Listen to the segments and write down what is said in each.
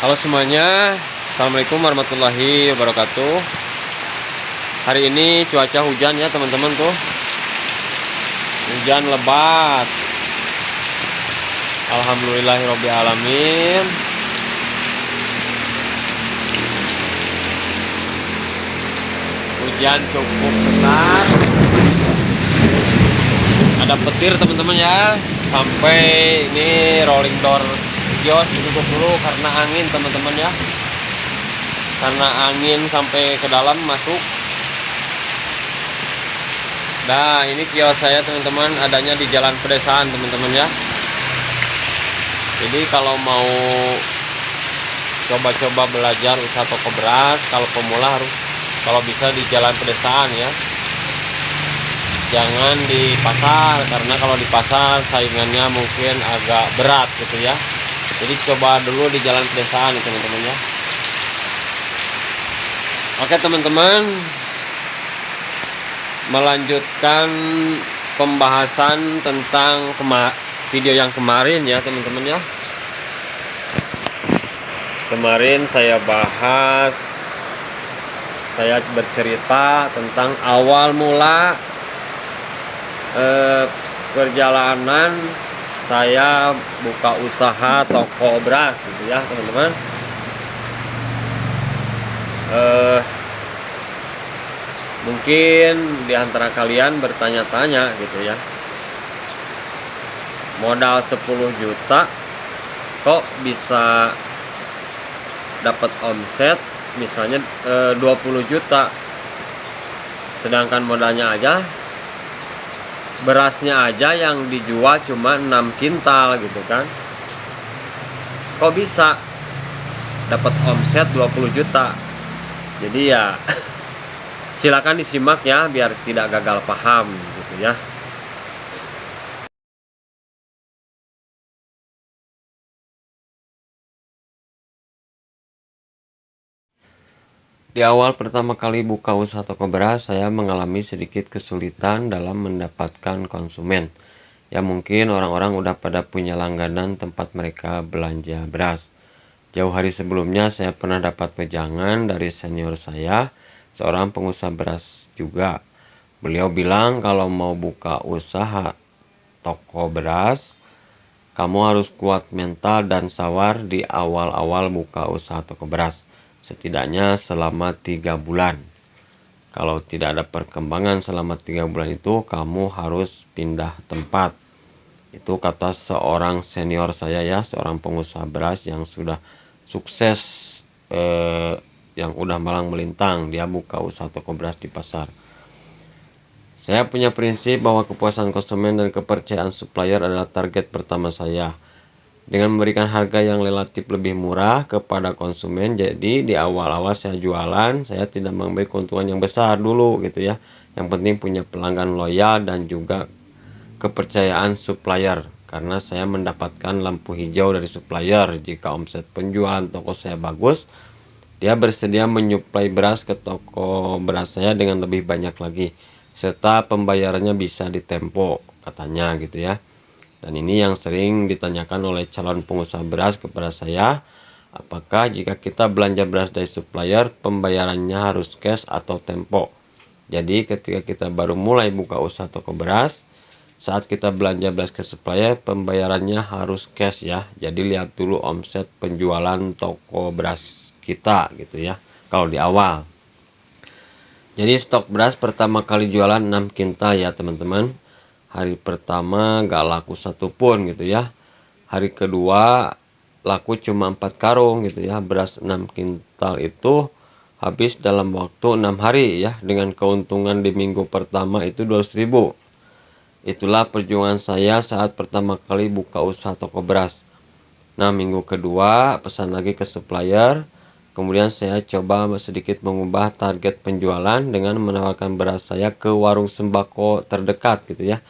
Halo semuanya, Assalamualaikum warahmatullahi wabarakatuh. Hari ini cuaca hujan ya teman-teman tuh. Hujan lebat. Alhamdulillahirobbilalamin. Hujan cukup besar. Ada petir teman-teman ya. Sampai ini rolling door kios ditutup dulu karena angin teman-teman ya, karena angin sampai ke dalam masuk. Nah ini kios saya teman-teman, adanya di jalan pedesaan teman-teman ya. Jadi kalau mau coba-coba belajar usaha toko beras, kalau pemula harus kalau bisa di jalan pedesaan ya, jangan di pasar, karena kalau di pasar saingannya mungkin agak berat gitu ya. Jadi coba dulu di jalan pedesaan teman-teman ya. Oke teman-teman, melanjutkan pembahasan tentang video yang kemarin ya teman-teman ya. Kemarin saya bercerita tentang awal mula perjalanan saya buka usaha toko beras gitu ya teman-teman. Mungkin diantara kalian bertanya-tanya gitu ya, modal 10 juta kok bisa dapat omset misalnya 20 juta, sedangkan modalnya aja, berasnya aja yang dijual cuma 6 kintal gitu kan. Kok bisa dapat omset 20 juta? Jadi ya silakan disimak ya biar tidak gagal paham gitu ya. Di awal pertama kali buka usaha toko beras, saya mengalami sedikit kesulitan dalam mendapatkan konsumen. Ya mungkin orang-orang udah pada punya langganan tempat mereka belanja beras. Jauh hari sebelumnya saya pernah dapat wejangan dari senior saya, seorang pengusaha beras juga. Beliau bilang kalau mau buka usaha toko beras, kamu harus kuat mental dan sabar di awal-awal buka usaha toko beras. Setidaknya selama 3 bulan. Kalau tidak ada perkembangan selama 3 bulan itu, kamu harus pindah tempat. Itu kata seorang senior saya ya, seorang pengusaha beras yang sudah sukses, yang udah malang melintang. Dia buka usaha toko beras di pasar. Saya punya prinsip bahwa kepuasan konsumen dan kepercayaan supplier adalah target pertama saya. Dengan memberikan harga yang relatif lebih murah kepada konsumen, jadi di awal-awal saya jualan, saya tidak mengambil keuntungan yang besar dulu gitu ya. Yang penting punya pelanggan loyal dan juga kepercayaan supplier, karena saya mendapatkan lampu hijau dari supplier. Jika omset penjualan toko saya bagus, dia bersedia menyuplai beras ke toko beras saya dengan lebih banyak lagi, serta pembayarannya bisa ditempo katanya gitu ya. Dan ini yang sering ditanyakan oleh calon pengusaha beras kepada saya, apakah jika kita belanja beras dari supplier, pembayarannya harus cash atau tempo. Jadi ketika kita baru mulai buka usaha toko beras, saat kita belanja beras ke supplier, pembayarannya harus cash ya. Jadi lihat dulu omset penjualan toko beras kita gitu ya, kalau di awal. Jadi stok beras pertama kali jualan 6 kintal ya teman-teman. Hari pertama gak laku satupun gitu ya. Hari kedua laku cuma 4 karung gitu ya. Beras 6 kintal itu habis dalam waktu 6 hari ya. Dengan keuntungan di minggu pertama itu 200.000. Itulah perjuangan saya saat pertama kali buka usaha toko beras. Nah minggu kedua pesan lagi ke supplier. Kemudian saya coba sedikit mengubah target penjualan dengan menawarkan beras saya ke warung sembako terdekat gitu ya,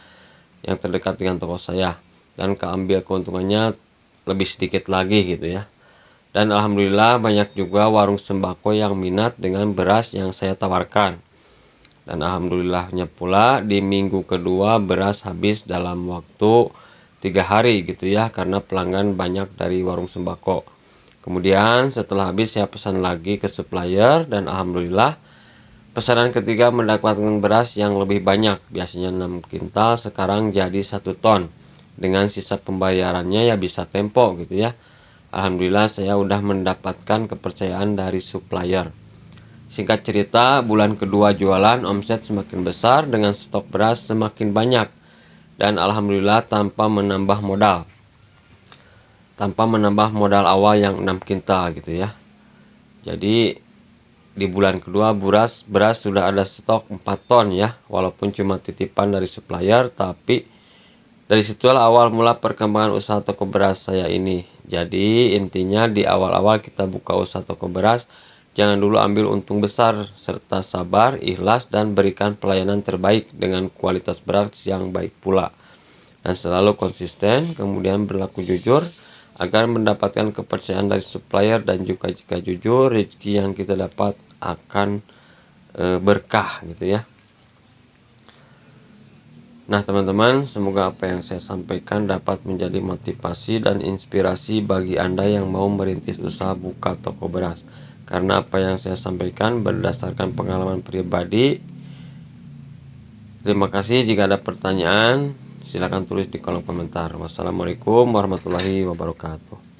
yang terdekat dengan toko saya, dan keambil keuntungannya lebih sedikit lagi gitu ya. Dan alhamdulillah banyak juga warung sembako yang minat dengan beras yang saya tawarkan. Dan alhamdulillahnya pula di minggu kedua beras habis dalam waktu 3 hari gitu ya, karena pelanggan banyak dari warung sembako. Kemudian setelah habis saya pesan lagi ke supplier dan alhamdulillah pesanan ketiga mendapatkan beras yang lebih banyak, biasanya 6 kintal, sekarang jadi 1 ton. Dengan sisa pembayarannya ya bisa tempo gitu ya. Alhamdulillah saya udah mendapatkan kepercayaan dari supplier. Singkat cerita, bulan kedua jualan omset semakin besar dengan stok beras semakin banyak. Dan alhamdulillah tanpa menambah modal. Tanpa menambah modal awal yang 6 kintal gitu ya. Jadi di bulan kedua beras sudah ada stok 4 ton ya, walaupun cuma titipan dari supplier, tapi dari situlah awal mula perkembangan usaha toko beras saya ini. Jadi intinya di awal-awal kita buka usaha toko beras, jangan dulu ambil untung besar, serta sabar, ikhlas, dan berikan pelayanan terbaik dengan kualitas beras yang baik pula. Dan selalu konsisten, kemudian berlaku jujur, agar mendapatkan kepercayaan dari supplier, dan juga jika jujur, rezeki yang kita dapat akan berkah gitu ya. Nah teman-teman, semoga apa yang saya sampaikan dapat menjadi motivasi dan inspirasi bagi Anda yang mau merintis usaha buka toko beras. Karena apa yang saya sampaikan berdasarkan pengalaman pribadi. Terima kasih. Jika ada pertanyaan, silakan tulis di kolom komentar. Wassalamualaikum warahmatullahi wabarakatuh.